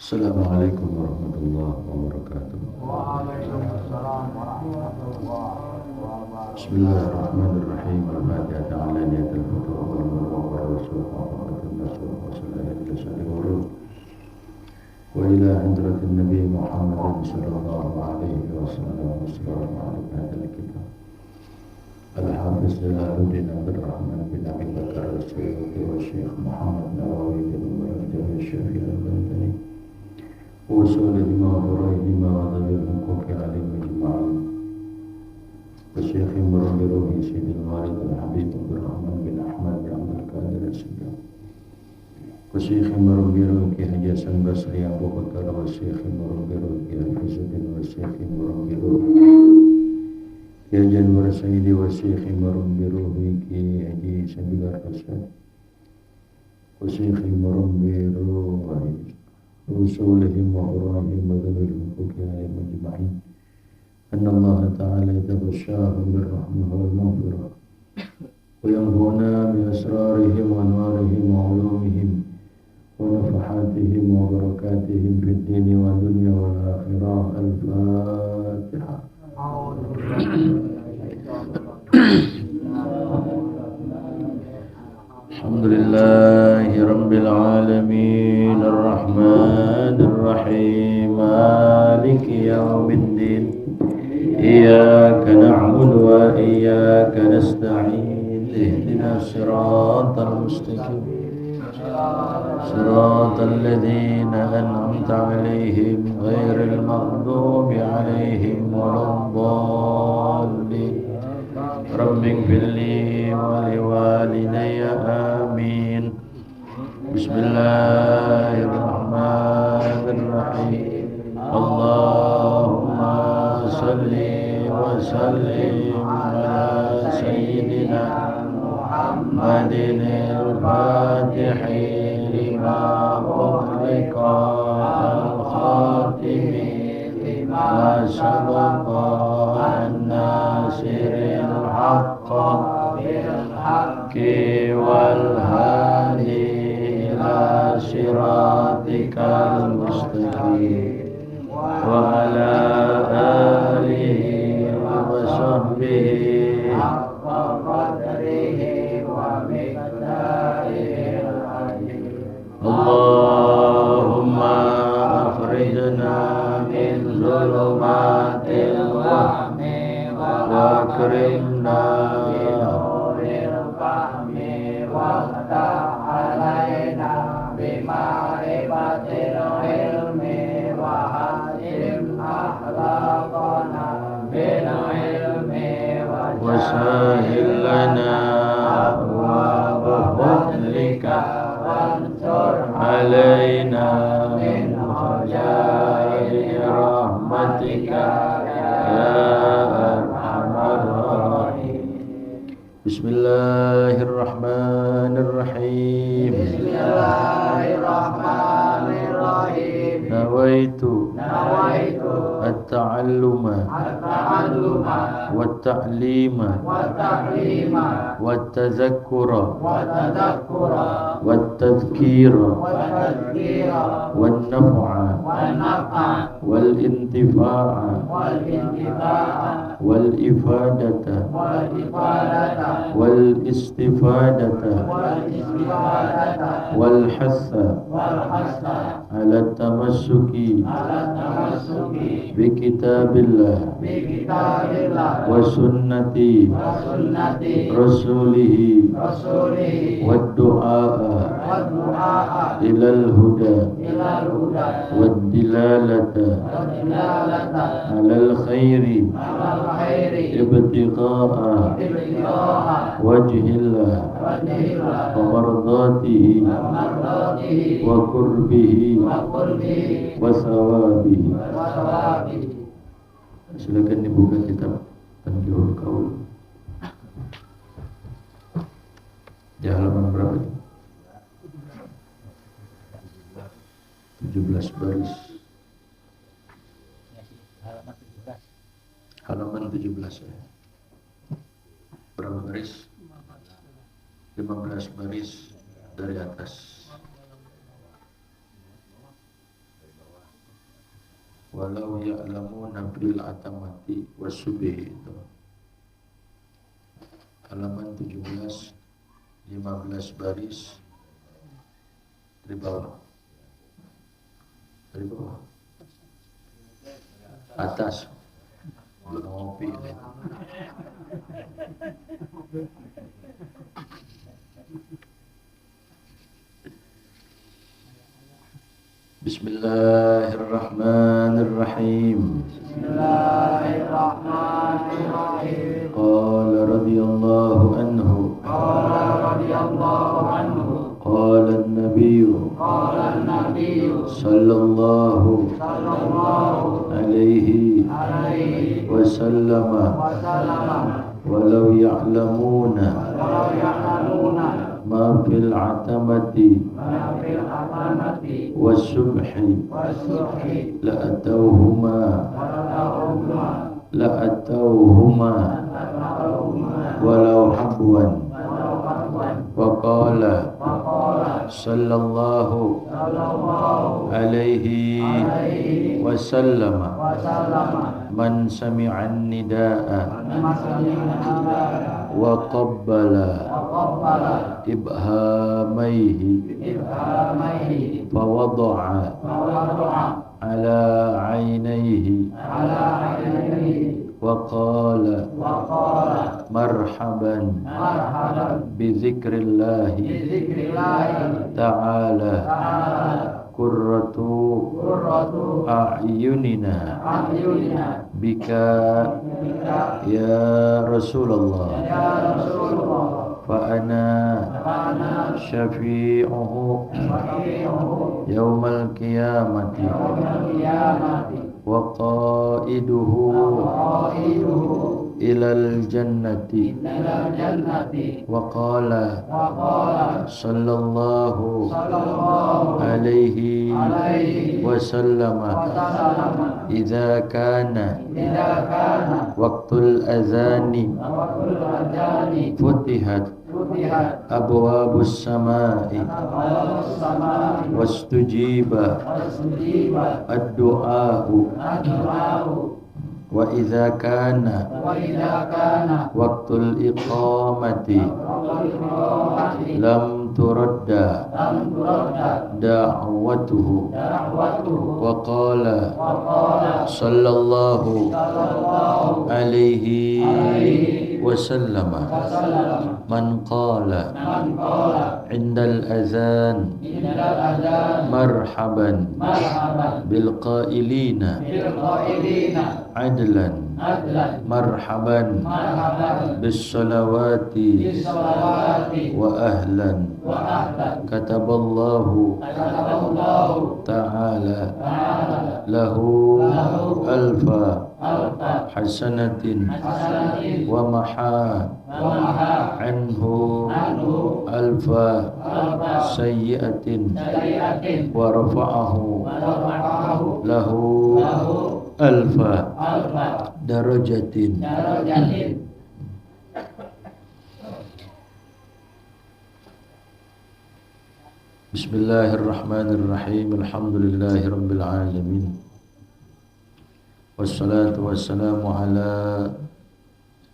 Assalamualaikum warahmatullahi wabarakatuh. Waalaikumsalam warahmatullahi wabarakatuh. Bismillahirrahmanirrahim. Al-Fatihah ta'ala niyatul futuh wal murwah wa rasul fa'afatul nasul wa sallallahu ila sa'li wurud wa ila hadratin Nabi Muhammadin sallallahu alaihi wasallam wa sallallahu alaihi hadal kitab Al-Hafiz Jalaluddin Abdurrahman bin Abi Bakar As-Suyuti wa Syekh Muhammad Nawawi bin Murajjah Syafi'i Al-Bantani وصولهما وفرائهما وذوي الحقوق عليهم أجمعين وشيخ مربروه سيد الوالد الحبيب عبد الرحمن بن أحمد بن عبد القادر السجاد وشيخ مربروه كي حسن بصري أبو بكر وشيخ مربروه كي حفظ الدين وشيخ مربروه كي جنور سيدي وشيخ مربروه كي حجي سبيل الرشاد وشيخ مربروه رسولهم وقرآنهم وذوي الحقوق عليهم أجمعين أن الله تعالى يتغشاهم بالرحمة والمغفرة وينفعنا بأسرارهم وأنوارهم وعلومهم ونفحاتهم وبركاتهم في الدين والدنيا والآخرة. الفاتحة. الحمد لله رب العالمين الرحمن الرحيم مالك يوم الدين إياك نعبد وإياك نستعين اهدنا الصراط المستقيم صراط الذين أنعمت عليهم غير المغضوب عليهم ولا الضالين رب اغفر لي ولوالدي آمين. بسم الله الرحمن الرحيم. اللهم صل وسلم على سيدنا محمد الفاتح لما أغلق الخاتم لما سبق الناصر الحق بالحق والهادي إلى صراطك المستقيم وعلى آله وصحبه حق قدره ومقداره العظيم. اللهم أخرجنا من ظلمات الوهم وأكرمنا بنور الفهم وافتح علينا بمعرفة العلم وحسن أخلاقنا بالعلم وسهل لنا أبواب فضلك وانصر علينا من خزائن رحمتك Bismillahirrahmanirrahim. Bismillahirrahmanirrahim. Nawaitu at-ta'alluma wat-ta'lima wat-tazakkura wat-tadhkira wan-naf'a wal-intifa'a wal-ifadata wal-istifadata wal-hassa ala tamassuki bi kitabillah wa sunnati rasulihi wa du'a ilal huda wa dilalata alal khairi ibtiqa'a wajhillah wa mardatihi wa qurbihi wa sawabihi. Silakan dibuka kitab Tanbihul Qaul di halaman berapa? 17 baris. Halaman 17 ya. Berapa baris? 15 baris dari atas. walau ya'lamuna bil atamati wasubhi itu halaman 17 15 baris dari bawah atas belum ngopi ini. Bismillahirrahmanirrahim. Bismillahirrahmanirrahim. Qala radhiyallahu anhu. Qala an-nabiyyu sallallahu alaihi wasallam walau ya'lamuna ma fil atamati was-subhi la'atawhuma walau habwan wa qala sallallahu alaihi wasallam man sami'an nidaa wa qabbala ibhamaihi fa wada'a ala 'ainaihi wa qala marhaban bi dzikrillahi ta'ala qurratu a'yunina bika ya Rasulullah fa ana syafi'uhu yaumal qiyamati wa qaiduhu ilal jannati wa qala sallallahu alaihi wasallam idza kana waqtul azani futihat abwabus samai wastujiba ad-du'a'u wa idza kana waqtul iqamati lam turadda da'watuhu wa qala sallallahu alaihi wasallam man qala indal azan marhaban bil qailina adlan marhaban bis salawati wa ahlan kataballahu ta'ala lahu alfa hasanatin wa maha anhu alfa sayyi'atin wa rafa'ahu lahu alfa darajatin. Bismillahirrahmanirrahim. Alhamdulillahi rabbil alamin. Wassalatu wassalamu ala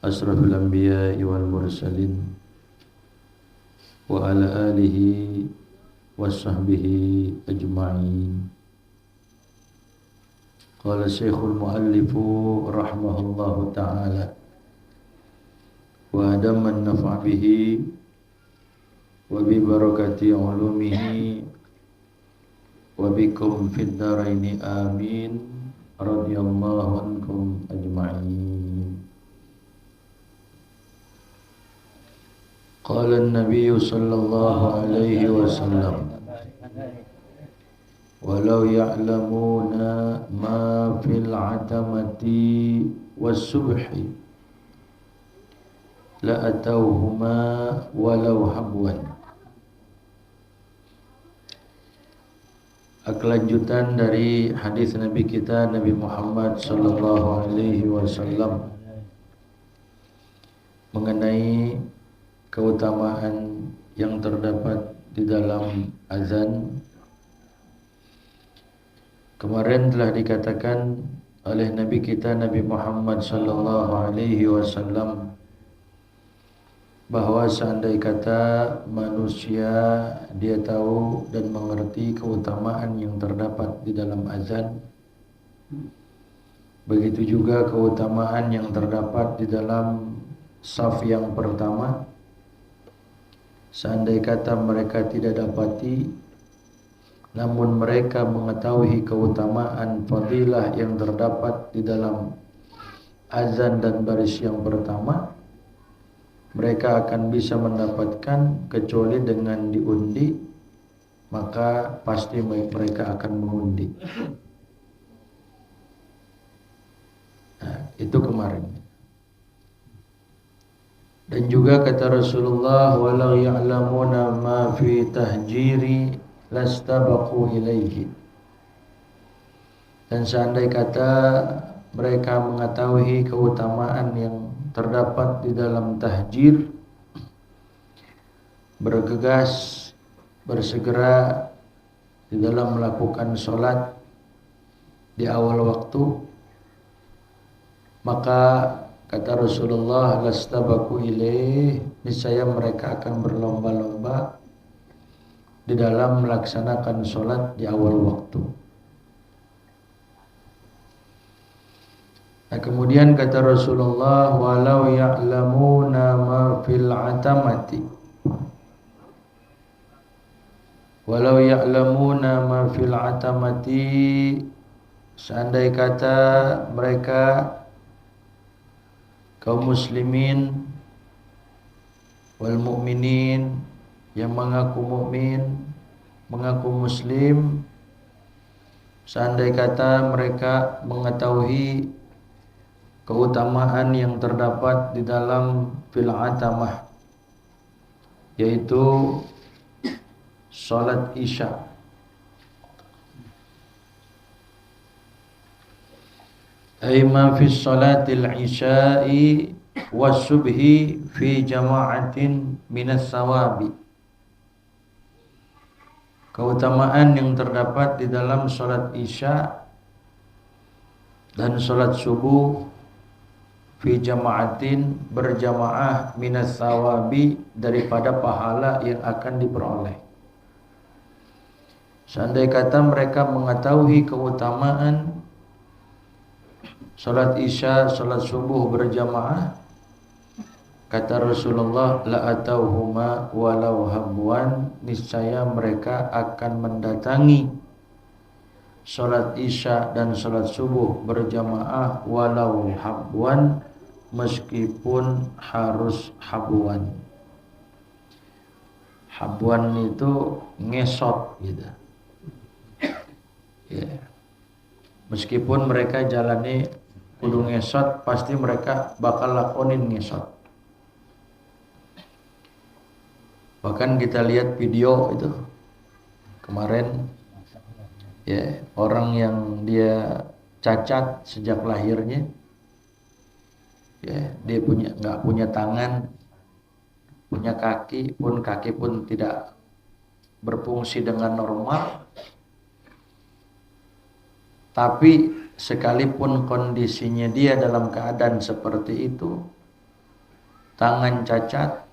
asrafil anbiya'i wal mursalin wa ala alihi wa sahbihi ajma'in. Qala Syekhul Muallifu rahimahullahu ta'ala wa adaman naf'a bihi wa bi barakati ulumihi wa bikum fid daraini amin radhiyallahu ankum ajma'in. Qala an-nabiy sallallahu alaihi wasallam walau ya'lamuna ma fil atamati was-subhi la atauhuma walau habwan. Kelanjutan dari hadis Nabi kita Nabi Muhammad sallallahu alaihi wasallam mengenai keutamaan yang terdapat di dalam azan Kemarin telah dikatakan oleh Nabi kita Nabi Muhammad sallallahu alaihi wasallam bahwa seandai kata manusia dia tahu dan mengerti keutamaan yang terdapat di dalam azan, begitu juga keutamaan yang terdapat di dalam saf yang pertama, seandai kata mereka tidak dapati, namun mereka mengetahui keutamaan fadilah yang terdapat di dalam azan dan baris yang pertama, mereka akan bisa mendapatkan kecuali dengan diundi, maka pasti mereka akan mengundi. Nah, itu kemarin. Dan juga kata Rasulullah, walau ya'lamuna ma fi tahjiri lastabaqu ilaihi. Dan seandai kata mereka mengetahui keutamaan yang terdapat di dalam tahjir, bergegas, bersegera di dalam melakukan sholat di awal waktu, maka kata Rasulullah, lastabaqu ilaih, niscaya mereka akan berlomba-lomba di dalam melaksanakan sholat di awal waktu. Nah, kemudian kata Rasulullah, walau ya'lamuna ma fil atamati, walau ya'lamuna ma fil atamati, seandai kata mereka kaum muslimin wal mu'minin, yang mengaku mukmin, mengaku muslim, seandai kata mereka mengetahui keutamaan yang terdapat di dalam fil atamah, yaitu salat Isya. Ay ma fi salatil isya'i was subhi fi jama'atin minas sawabi. Keutamaan yang terdapat di dalam salat Isya dan salat subuh fi jama'atin, berjamaah, minas sawabi, daripada pahala yang akan diperoleh. Seandai kata mereka mengetahui keutamaan salat Isya, salat subuh berjamaah, kata Rasulullah, la atauhuma walau habwan, niscaya mereka akan mendatangi salat Isya dan salat subuh berjamaah walau habwan, meskipun harus habwan. Habwan itu ngesot gitu. Ya. Meskipun mereka jalani kudu ngesot, pasti mereka bakal lakonin ngesot. Bahkan kita lihat video itu kemarin, ya, orang yang dia cacat sejak lahirnya, ya, dia nggak punya tangan, punya kaki pun tidak berfungsi dengan normal. Tapi sekalipun kondisinya dia dalam keadaan seperti itu, tangan cacat,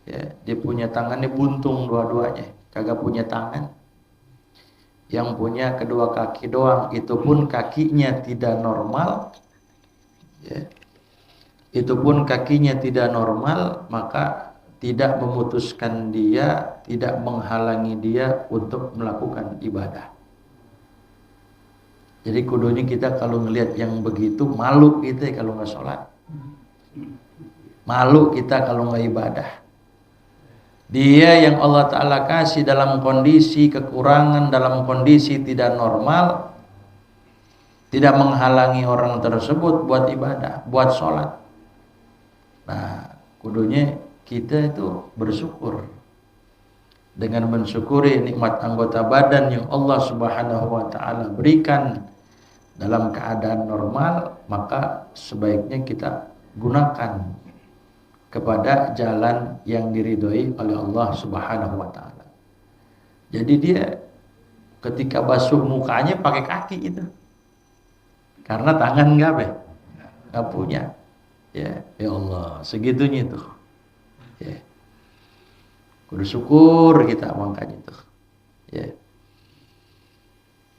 ya, dia punya tangannya buntung dua-duanya, kagak punya tangan. Yang punya kedua kaki doang, itu pun kakinya tidak normal, ya, itu pun kakinya tidak normal, maka tidak memutuskan dia, tidak menghalangi dia untuk melakukan ibadah. Jadi kudunya kita kalau ngelihat yang begitu, malu kita kalau nggak sholat, malu kita kalau nggak ibadah. Dia yang Allah Ta'ala kasih dalam kondisi kekurangan, dalam kondisi tidak normal, tidak menghalangi orang tersebut buat ibadah, buat sholat. Nah, kudunya kita itu bersyukur. Dengan mensyukuri nikmat anggota badan yang Allah Subhanahu wa Ta'ala berikan dalam keadaan normal, maka sebaiknya kita gunakan kepada jalan yang diridhoi oleh Allah Subhanahu wa Ta'ala. Jadi dia ketika basuh mukanya pakai kaki itu. Karena tangan nggak punya. Ya Allah, segitunya tuh. Ya. Kudu syukur kita makanya tuh. Ya.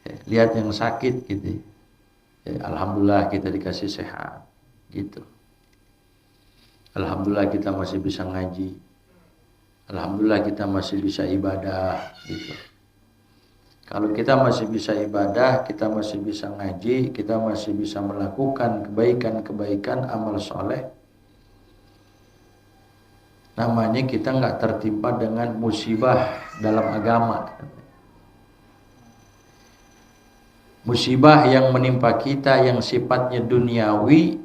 Ya. Lihat yang sakit gitu. Ya, alhamdulillah kita dikasih sehat gitu. Alhamdulillah kita masih bisa ngaji. Alhamdulillah kita masih bisa ibadah gitu. Kalau kita masih bisa ibadah, kita masih bisa ngaji, kita masih bisa melakukan kebaikan-kebaikan amal soleh, namanya kita nggak tertimpa dengan musibah dalam agama. Musibah yang menimpa kita yang sifatnya duniawi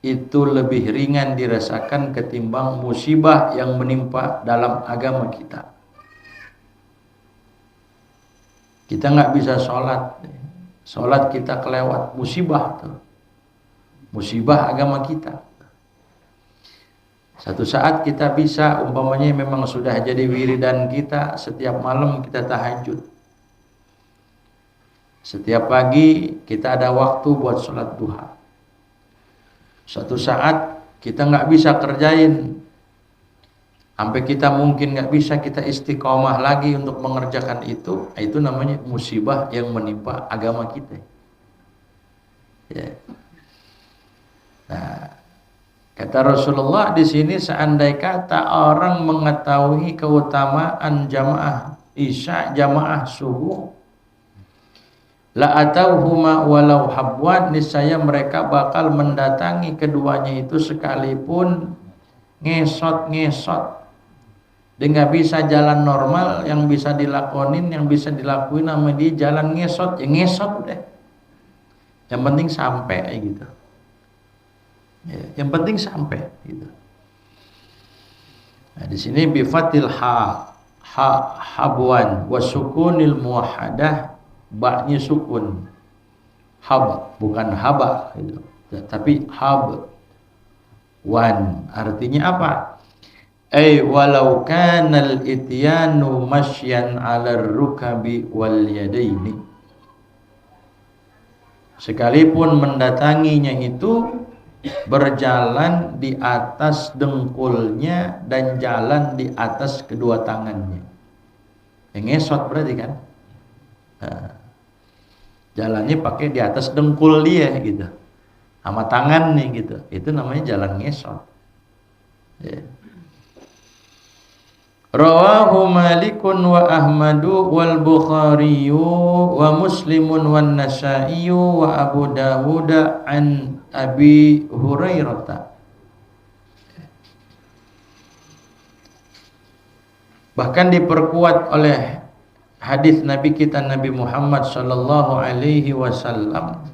itu lebih ringan dirasakan ketimbang musibah yang menimpa dalam agama kita. Kita nggak bisa sholat kita kelewat, musibah tuh, musibah agama kita. Satu saat kita bisa, umpamanya memang sudah jadi wiridan kita, setiap malam kita tahajud, setiap pagi kita ada waktu buat sholat duha. Suatu saat kita nggak bisa kerjain, sampai kita mungkin nggak bisa kita istiqomah lagi untuk mengerjakan itu namanya musibah yang menimpa agama kita. Ya. Nah, kata Rasulullah di sini, seandai kata orang mengetahui keutamaan jamaah isya, jamaah subuh, la atauhuma walau habwan, niscaya mereka bakal mendatangi keduanya itu sekalipun ngesot-ngesot. Dia nggak bisa jalan normal, yang bisa dilakonin, yang bisa dilakuin sama dia jalan ngesot, ya ngesot deh. Yang penting sampai gitu. Ya, yang penting sampai gitu. Nah, di sini bifatil habwan wa sukunil muwahhadah, ba-nya sukun. Hab bukan haba gitu. Tapi hab wan artinya apa? Walau kanal ityanu masyan 'alal rukabi wal yadaini, sekalipun mendatanginya itu berjalan di atas dengkulnya dan jalan di atas kedua tangannya. Ngesot berarti kan? Nah, jalannya pakai di atas dengkul dia gitu, sama tangan nih gitu. Itu namanya jalan ngesot. Ya. Rawahu Malikun wa Ahmadu wal Bukhariyu wa Muslimun wan Nasaiyu wa Abu Dawud an Abi Hurairah. Bahkan diperkuat oleh hadis Nabi kita Nabi Muhammad sallallahu alaihi wasallam.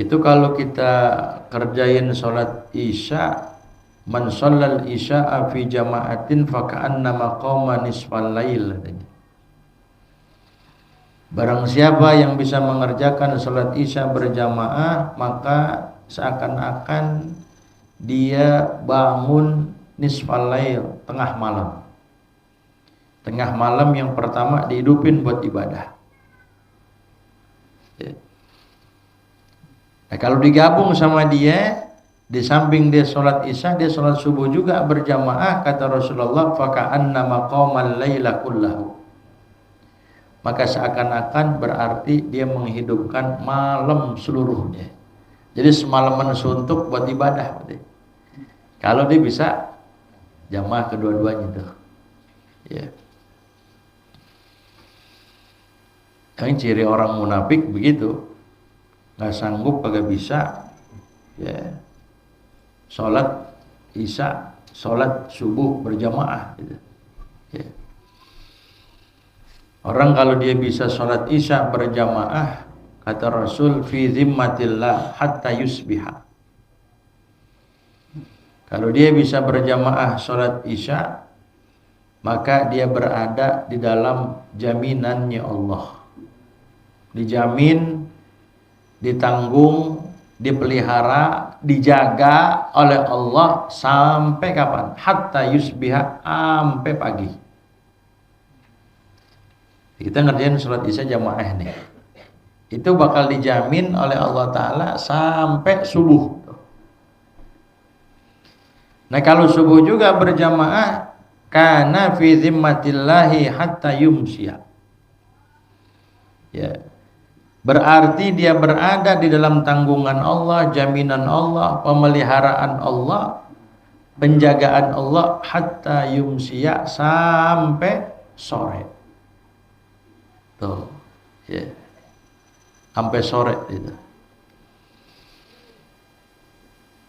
Itu kalau kita kerjain sholat isya, man shallal isya'a fi jama'atin fa ka'annama qama nisfal lail. Barang siapa yang bisa mengerjakan sholat isya berjamaah, maka seakan-akan dia bangun nisfal lail, tengah malam. Tengah malam yang pertama dihidupin buat ibadah. Nah, kalau digabung sama dia, di samping dia sholat isya, dia sholat subuh juga berjamaah, kata Rasulullah, faka'annama qawmal layla kullahu. Maka seakan-akan berarti dia menghidupkan malam seluruhnya. Jadi semalaman suntuk buat ibadah. Kalau dia bisa jamaah kedua-duanya tuh. Ya. Yang ciri orang munafik begitu, nggak sanggup, kagak bisa. Ya. Sholat isya, sholat subuh berjamaah gitu. Ya. Orang kalau dia bisa sholat isya berjamaah, kata Rasul, fi zimmatillah hatta yusbiha. Kalau dia bisa berjamaah sholat isya, maka dia berada di dalam jaminannya Allah. Dijamin, ditanggung, dipelihara, dijaga oleh Allah sampai kapan? Hatta yusbiha, sampai pagi. Kita ngerjain sholat isya jamaah nih, itu bakal dijamin oleh Allah Ta'ala sampai subuh. Nah kalau subuh juga berjamaah, kana fi zimmatillahi hatta yumsiya. Ya. Berarti dia berada di dalam tanggungan Allah, jaminan Allah, pemeliharaan Allah, penjagaan Allah hatta yumsiya, sampai sore. Tuh. Ya. Sampai sore itu.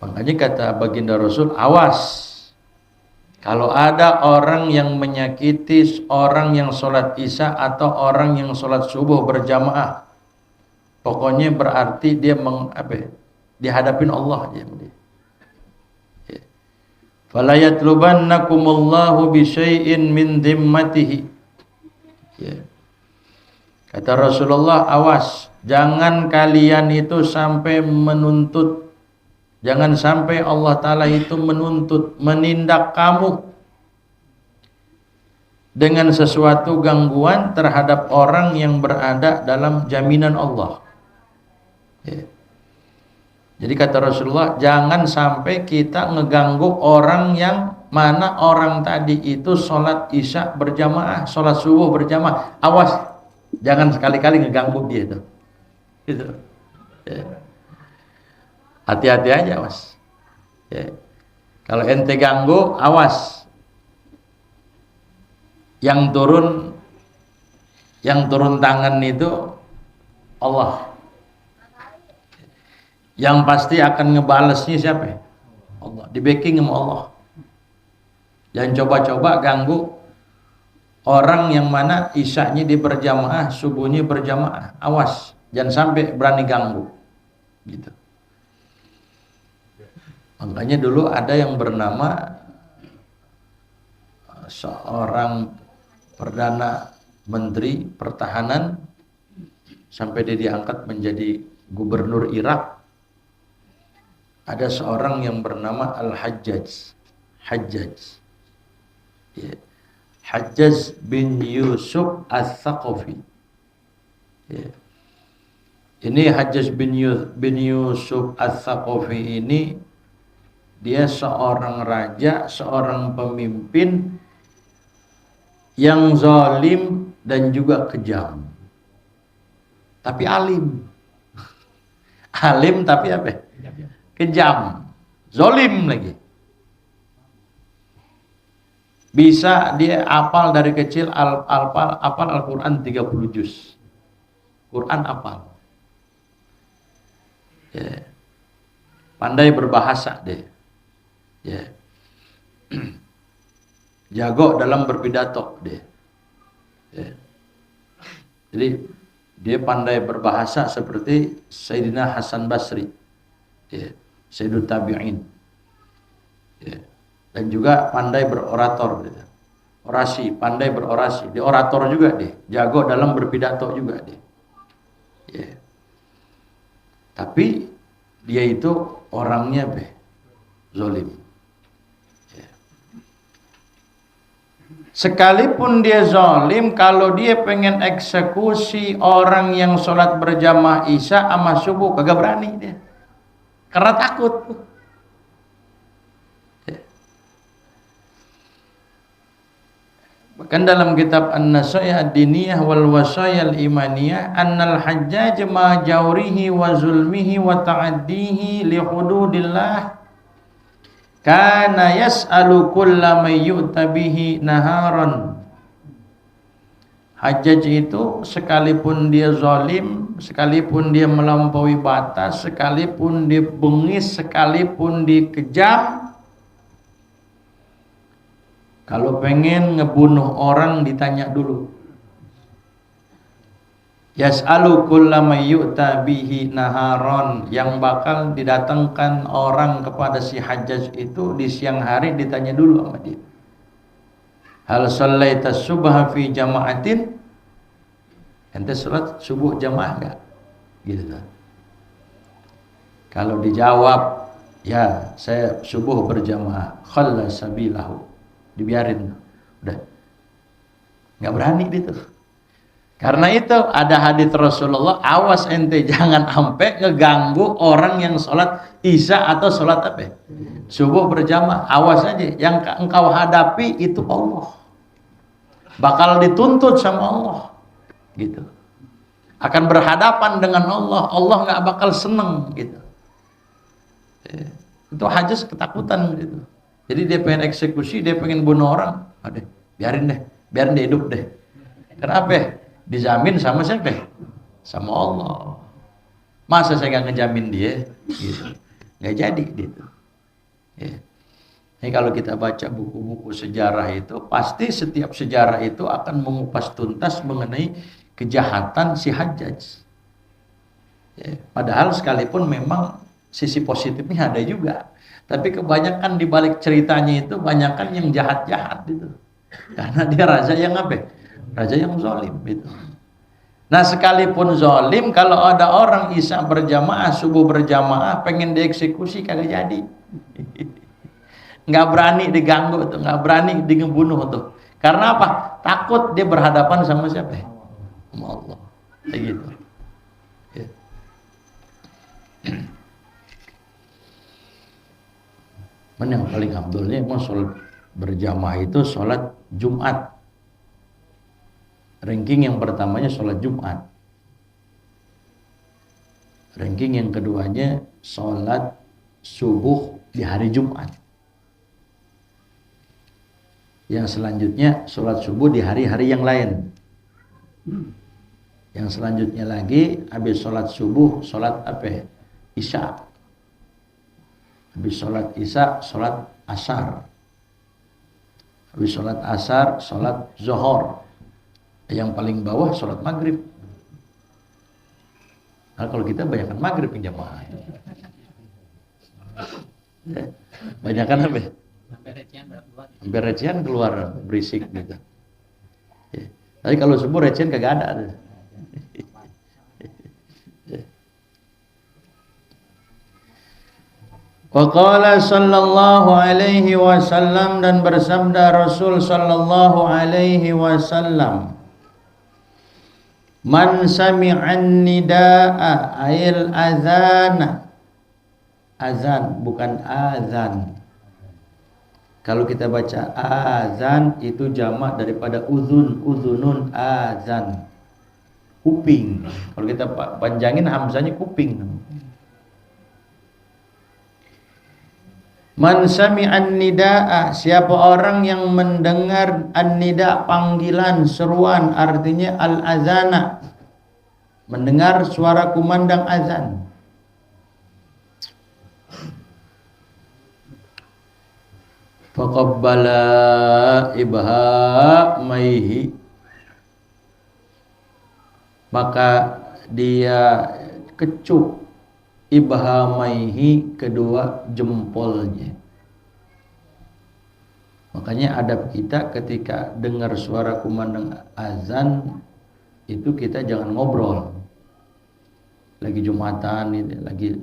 Makanya kata baginda Rasul, awas kalau ada orang yang menyakiti orang yang sholat isya atau orang yang sholat subuh berjamaah, pokoknya berarti dia dihadapin Allah aja. Fala yatlubannakumullahu bisyai'in min dhimmatihi. Ya. Kata Rasulullah, awas, jangan kalian itu sampai menuntut, jangan sampai Allah Ta'ala itu menuntut, menindak kamu dengan sesuatu gangguan terhadap orang yang berada dalam jaminan Allah. Ya. Jadi kata Rasulullah, jangan sampai kita ngeganggu orang yang mana orang tadi itu sholat isya berjamaah, sholat subuh berjamaah. Awas, jangan sekali-kali ngeganggu dia itu. Gitu. Ya. Hati-hati aja, Mas. Ya. Kalau ente ganggu, awas. Yang turun tangan itu Allah. Yang pasti akan ngebalesnya siapa? Allah. Di backing sama Allah. Jangan coba-coba ganggu orang yang mana isyanya dia berjamaah, subuhnya berjamaah. Awas, jangan sampai berani ganggu. Gitu. Makanya dulu ada yang bernama seorang Perdana Menteri Pertahanan sampai dia diangkat menjadi gubernur Irak. Ada seorang yang bernama Al-Hajjaj. Ya. Hajjaj bin Yusuf Al-Thaqafi. Ya. Ini Hajjaj bin Yusuf Al-Thaqafi ini, dia seorang raja, seorang pemimpin yang zalim dan juga kejam. Tapi alim. Alim tapi apa? Kejam. Zalim lagi. Bisa dia hafal dari kecil hafal Al-Quran 30 juz. Quran hafal. Ya. Pandai berbahasa dia. Ya. Jago dalam berpidato dia. Ya. Jadi dia pandai berbahasa seperti Sayyidina Hasan Basri. Ya. Sayyidut Tabi'in. Ya. Dan juga pandai berorator dia. Orasi, pandai berorasi. Dia orator juga dia. Jago dalam berpidato juga dia. Ya. Tapi dia itu orangnya zalim. Ya. Sekalipun dia zalim, kalau dia pengen eksekusi orang yang sholat berjamaah isya sama subuh, kagak berani dia. Karena takut. Ya. Bahkan dalam kitab An-Nasai'ah Ad-Diniyah wal Wasaya Al-Imaniyah, annal hajjaj ma jawrihi wa zulmihi wa ta'addihi li hududillah kana yas'alu kulla may yu'ta bihi naharan. Hajjaj itu sekalipun dia zalim, sekalipun dia melampaui batas, sekalipun dia bengis, sekalipun dia kejam, kalau pengen ngebunuh orang ditanya dulu. Yas'alu kulla may yu'ta bihi naharon, yang bakal didatangkan orang kepada si Hajjaj itu di siang hari ditanya dulu sama dia. Hal shallaita subha fi jama'atin? Ente salat subuh jamaah enggak? Gitu kan. Kalau dijawab, ya saya subuh berjamaah, khalla sabilahu, dibiarin. Udah. Enggak berani dia tuh. Karena itu ada hadits Rasulullah, awas ente jangan sampai ngeganggu orang yang sholat isya atau sholat apa? Subuh berjamaah. Awas aja, yang engkau hadapi itu Allah. Bakal dituntut sama Allah. Gitu. Akan berhadapan dengan Allah. Allah nggak bakal seneng gitu. Itu hajus ketakutan gitu. Jadi dia pengen eksekusi, dia pengen bunuh orang. Aduh, biarin dia hidup deh. Kenapa? Dijamin sama siapa? Sama Allah. Masa saya nggak ngejamin dia? Gitu. Nggak jadi gitu. Ya. Ini kalau kita baca buku-buku sejarah itu, pasti setiap sejarah itu akan mengupas tuntas mengenai kejahatan si Hajjaj. Ya. Padahal sekalipun memang sisi positifnya ada juga. Tapi kebanyakan di balik ceritanya itu banyakan yang jahat-jahat gitu. Karena dia raja yang apa? Raja yang zalim itu. Nah sekalipun zalim, kalau ada orang isya berjamaah, subuh berjamaah, pengen dieksekusi kagak jadi. Nggak berani diganggu tuh, nggak berani dibunuh tuh. Karena apa? Takut dia berhadapan sama siapa? Sama Allah. Kayak gitu. Ya. Mana yang paling abdulnya emang sholat berjamaah itu sholat Jumat. Ranking yang pertamanya sholat Jumat. Ranking yang keduanya sholat subuh di hari Jumat. Yang selanjutnya sholat subuh di hari-hari yang lain. Yang selanjutnya lagi habis sholat subuh sholat apa? Isya. Habis sholat isya sholat asar. Habis sholat asar sholat zuhur. Yang paling bawah sholat maghrib. Nah, kalau kita banyakkan maghrib yang jamaah. Banyakkan apa? Hampir recehan keluar berisik gitu. Ya. Tapi kalau subuh recehan kagak ada. Wa qala sallallahu alaihi wasallam, dan bersabda Rasul sallallahu alaihi wasallam, man sami'an nidaa ayil azana. Azan bukan azan. Kalau kita baca azan itu jamak daripada uzun, uzunun azan. Kuping. Kalau kita panjangin hamzanya kuping. Man sami'an nidaa, siapa orang yang mendengar an-nida, panggilan, seruan, artinya al-azana, mendengar suara kumandang azan. Faqabbala ibhamaihi, maka dia kecup ibhamaihi, kedua jempolnya. Makanya adab kita ketika dengar suara kumandang azan itu kita jangan ngobrol. Lagi Jumatan ini, lagi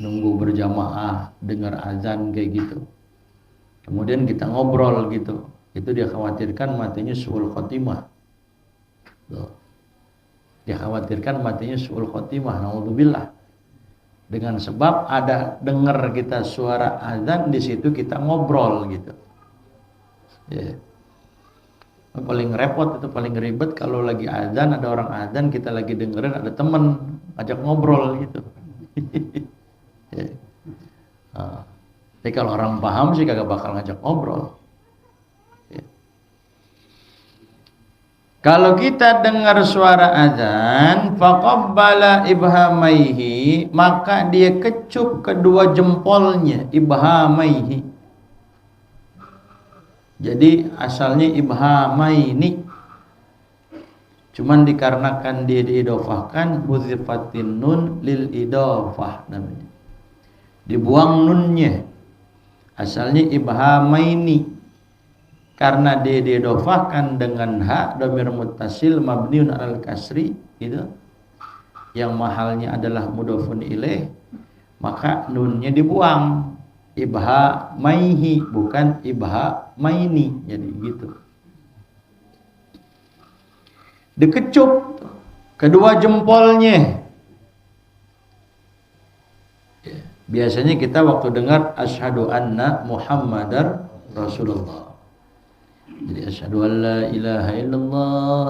nunggu berjamaah dengar azan kayak gitu. Kemudian kita ngobrol gitu. Itu dia khawatirkan matinya su'ul khotimah. Dia khawatirkan matinya su'ul khotimah. Naudzubillah. Dengan sebab ada dengar kita suara azan, di situ kita ngobrol gitu. Ya. Paling repot itu, paling ribet kalau lagi azan, ada orang azan, kita lagi dengerin, ada temen ajak ngobrol gitu. Ya. Nah, tapi kalau orang paham sih kagak bakal ngajak ngobrol. Ya. Kalau kita dengar suara azan, faqabbala ibhamaihi, maka dia kecup kedua jempolnya, ibhamaihi. Jadi asalnya ibhamaini, cuman dikarenakan dia diidofahkan, hudzifatin nun lil idofah namanya. Dibuang nunnya. Asalnya ibhamaini, karena dia diidofahkan dengan ha, dhamir muttasil mabniun alal kasri gitu, yang mahalnya adalah mudhofun ilaih, maka nunnya dibuang, ibhamaihi bukan ibhamaini, jadi gitu. Dikecup kedua jempolnya. Ya, biasanya kita waktu dengar asyhadu anna Muhammadar Rasulullah. Jadi asyhadu an la ilaha illallah,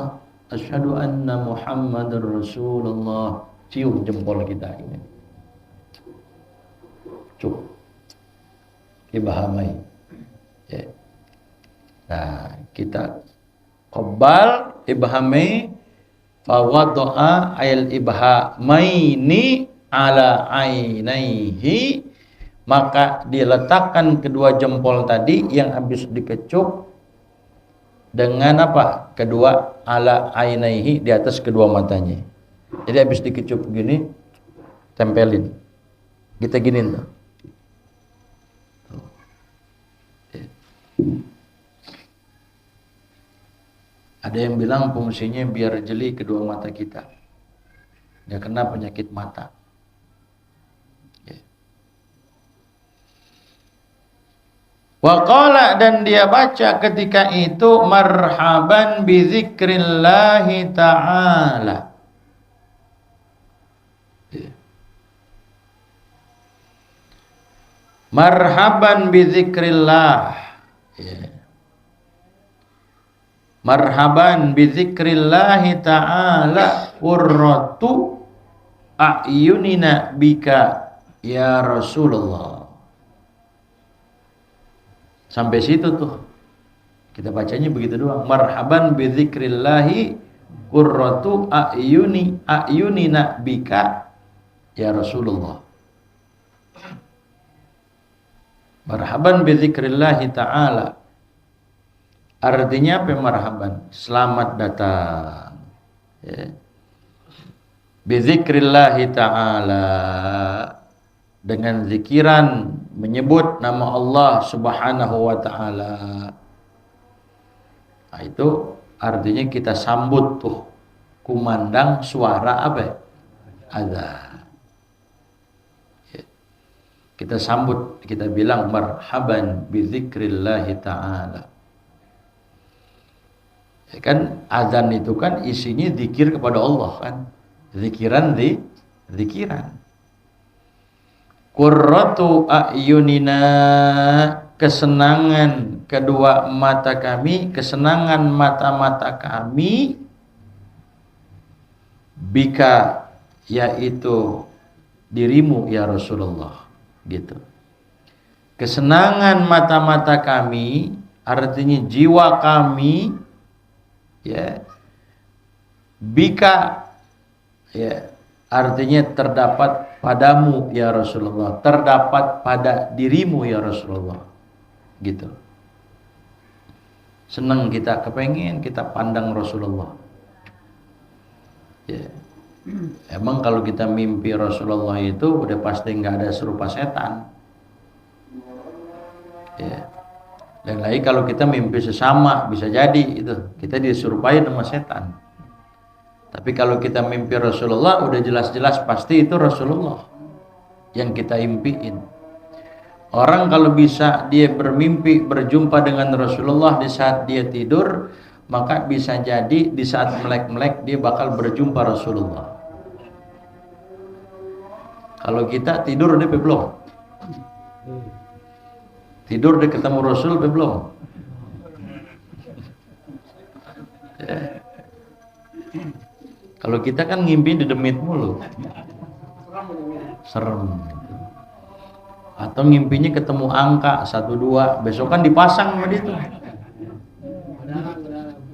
asyhadu anna Muhammadar Rasulullah. Cium jempol kita ini. Cuk. Ibahamai. Ya. Nah, kita qabbal ibhamai fa wada'a ayal ibhamaini ala ainaihi, maka diletakkan kedua jempol tadi yang habis dikecup dengan apa? Kedua ala ainaihi, di atas kedua matanya. Jadi habis dikecup gini, tempelin. Kita giniin tuh. Ada yang bilang fungsinya biar jeli kedua mata kita, nggak kena penyakit mata. Wa qala, dan dia baca ketika itu, marhaban bi dzikrillahi ta'ala. Marhaban bi dzikrillah. Marhaban bi dzikrillahi ta'ala qurratu a'yunina bika ya Rasulullah. Sampai situ tuh. Kita bacanya begitu doang. Marhaban bi dzikrillahi qurratu a'yunina bika ya Rasulullah. Marhaban bi dzikrillahi ta'ala. Artinya apa marhaban? Selamat datang. Ya. Bi dzikrillahi ta'ala, dengan zikiran menyebut nama Allah Subhanahu wa ta'ala. Nah, itu artinya kita sambut tuh kumandang suara apa? Azan. Kita sambut, kita bilang marhaban bi dzikrillahi ta'ala. Ya kan azan itu kan isinya zikir kepada Allah kan. Zikiran. Qurratu a'yunina, kesenangan kedua mata kami, kesenangan mata-mata kami, bika, yaitu dirimu ya Rasulullah. Gitu. Kesenangan mata-mata kami artinya jiwa kami, ya, bika, ya, artinya terdapat padamu ya Rasulullah, terdapat pada dirimu ya Rasulullah. Gitu. Senang kita, kepengen kita pandang Rasulullah. Ya. Emang kalau kita mimpi Rasulullah itu udah pasti nggak ada serupa setan. Ya. Dan lagi kalau kita mimpi sesama, bisa jadi itu kita diserupai sama setan. Tapi kalau kita mimpi Rasulullah, udah jelas-jelas pasti itu Rasulullah yang kita impiin. Orang kalau bisa dia bermimpi berjumpa dengan Rasulullah di saat dia tidur, maka bisa jadi di saat melek-melek dia bakal berjumpa Rasulullah. Kalau kita tidur udah belum? Tidur udah ketemu Rasul belum? Ya. Kalau kita kan ngimpi di demit mulu, serem. Atau ngimpinya ketemu angka 12, besok kan dipasang sama dia tuh.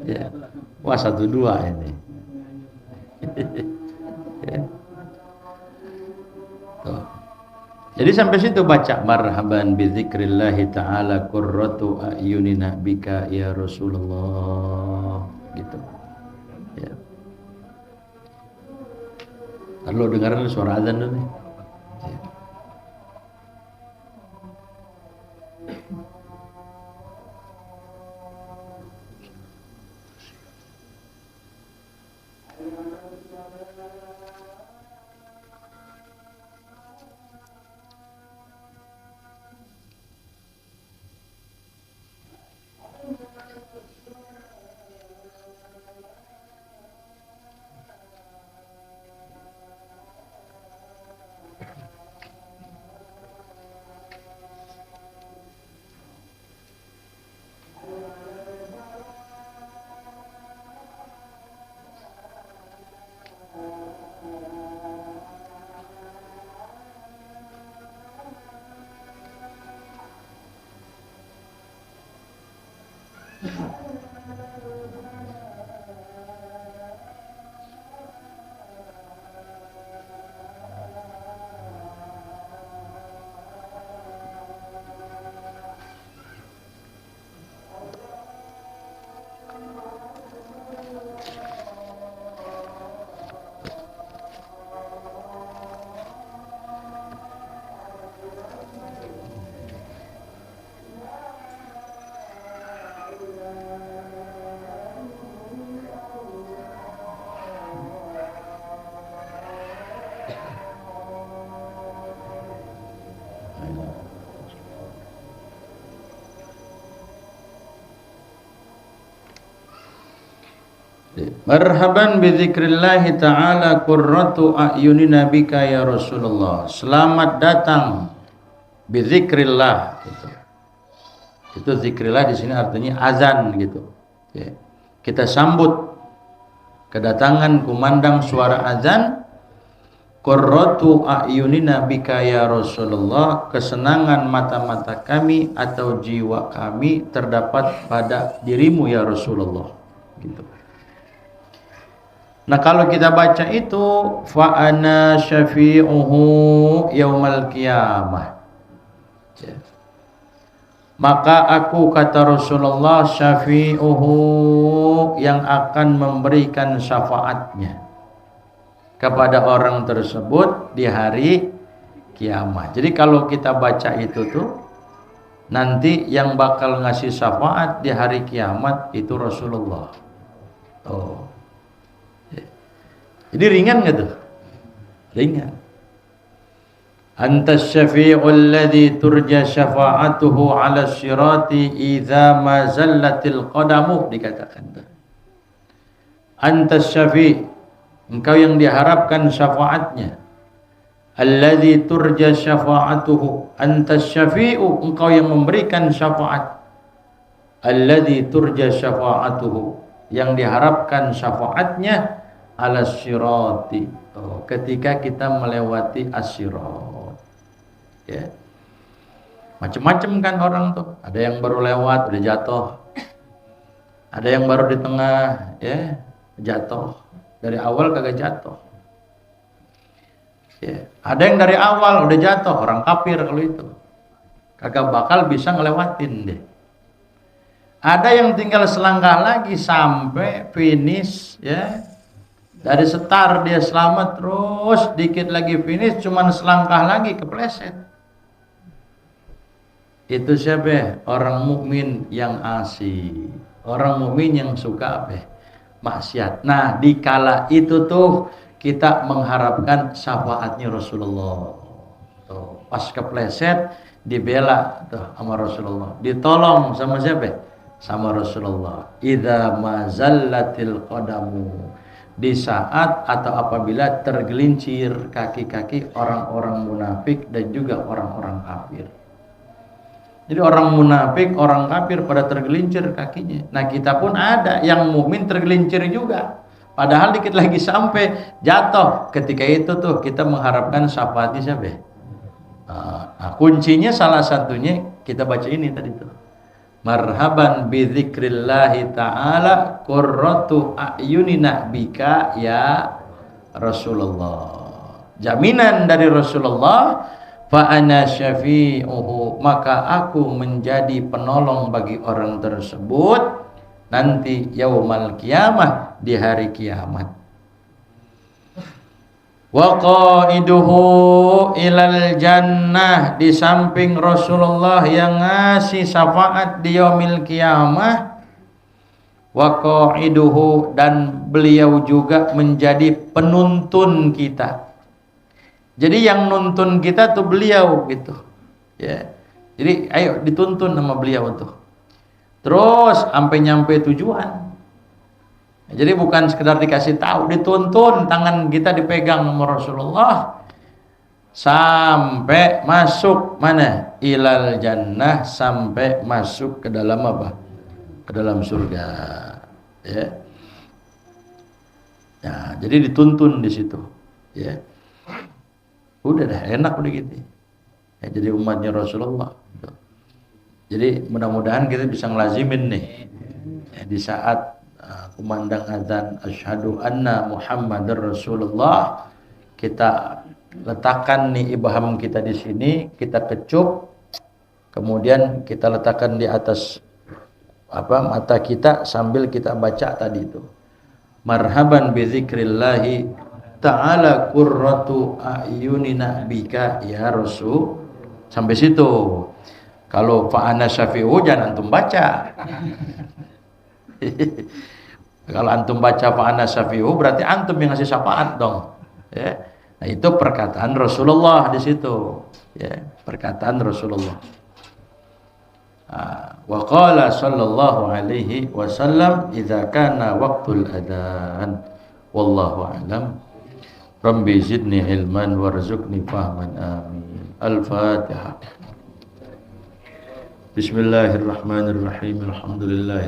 Ya. Wah 12 ini. Ya. Tuh. Jadi sampai situ baca marhaban bi dzikrillahi ta'ala qurratu a'yunina bika ya Rasulullah. Gitu. Ya. Lalu dengaran suara azan dulu nih. Ya. Marhaban bi dzikrillahi ta'ala qurratu a'yunina bika ya Rasulullah. Selamat datang bi dzikrillah gitu. Itu zikrillah di sini artinya azan gitu. Ya. Kita sambut kedatangan kumandang suara azan. Qurratu a'yunina bika ya Rasulullah, kesenangan mata-mata kami atau jiwa kami terdapat pada dirimu ya Rasulullah gitu. Nah kalau kita baca itu fa ana syafi'uhu yaumal qiyamah ya. Maka aku kata Rasulullah syafi'uhu yang akan memberikan syafaatnya kepada orang tersebut di hari kiamat. Jadi kalau kita baca itu tuh nanti yang bakal ngasih syafaat di hari kiamat itu Rasulullah. Oh. Jadi ringan gak tuh? Ringan. Antas syafi'ul ladzi turja syafa'atuhu 'ala sirati idza ma zallatil qadamu, dikatakan tuh. Antas syafi', engkau yang diharapkan syafaatnya. Alladzi turja syafa'atuhu, antas syafi'u, engkau yang memberikan syafaat. Alladzi turja syafa'atuhu, yang diharapkan syafaatnya ala sirati, ketika kita melewati as-sirat ya. Macam-macam kan orang tuh, ada yang baru lewat udah jatuh, ada yang baru di tengah ya jatuh, dari awal kagak jatuh ya. Ada yang dari awal udah jatuh, orang kafir kalau itu kagak bakal bisa ngelewatin deh. Ada yang tinggal selangkah lagi sampai finish ya. Dari setar dia selamat terus, dikit lagi finish, cuman selangkah lagi kepleset. Itu siapa? Orang mukmin yang asih, orang mukmin yang suka apa? Maksiat. Nah, di kala itu tuh kita mengharapkan syafaatnya Rasulullah. Tuh, pas kepleset dibela tuh sama Rasulullah, ditolong sama siapa? Sama Rasulullah. Idza mazallatil qadamu, di saat atau apabila tergelincir kaki-kaki orang-orang munafik dan juga orang-orang kafir. Jadi orang munafik, orang kafir pada tergelincir kakinya. Nah kita pun ada yang mukmin tergelincir juga. Padahal dikit lagi sampai jatuh. Ketika itu tuh kita mengharapkan syafaatnya siapa? Nah, kuncinya salah satunya kita baca ini tadi tuh. Marhaban bi dzikrillahi ta'ala qurratu a'yunina bika ya Rasulullah. Jaminan dari Rasulullah, fa ana syafi'uhu, maka aku menjadi penolong bagi orang tersebut nanti yaumal qiyamah, di hari kiamat. Wa qaiduhu ilal jannah, di samping Rasulullah yang ngasih syafaat di yaumil qiyamah, wa qaiduhu, dan beliau juga menjadi penuntun kita. Jadi yang nuntun kita tuh beliau gitu ya. Jadi ayo dituntun sama beliau tuh terus sampai nyampe tujuan. Jadi bukan sekedar dikasih tahu, dituntun, tangan kita dipegang sama Rasulullah sampai masuk mana? Ilal jannah, sampai masuk ke dalam apa? Ke dalam surga. Ya. Nah, jadi dituntun di situ. Ya. Udah dah, enak udah gitu. Ya, jadi umatnya Rasulullah. Jadi mudah-mudahan kita bisa ngelazimin nih ya, di saat kumandang azan asyhadu anna Muhammadar Rasulullah, kita letakkan nih ibham kita di sini, kita kecup, kemudian kita letakkan di atas mata kita sambil kita baca tadi itu. Marhaban bi dzikrillahi ta'ala qurratu a'yunina bika ya Rasul. Sampai situ. Kalau fa ana syafi'u jangan antum baca. Kalau antum baca fa ana syafi'u berarti antum yang ngasih syafaat dong. Ya. Nah, itu perkataan Rasulullah di situ. Ya, perkataan Rasulullah. Wa qala sallallahu alaihi wasallam idza kana waqtul adzan wallahu a'lam. Rabbi zidni ilman warzuqni fahman amin. Al-Fatihah. Bismillahirrahmanirrahim. Alhamdulillah.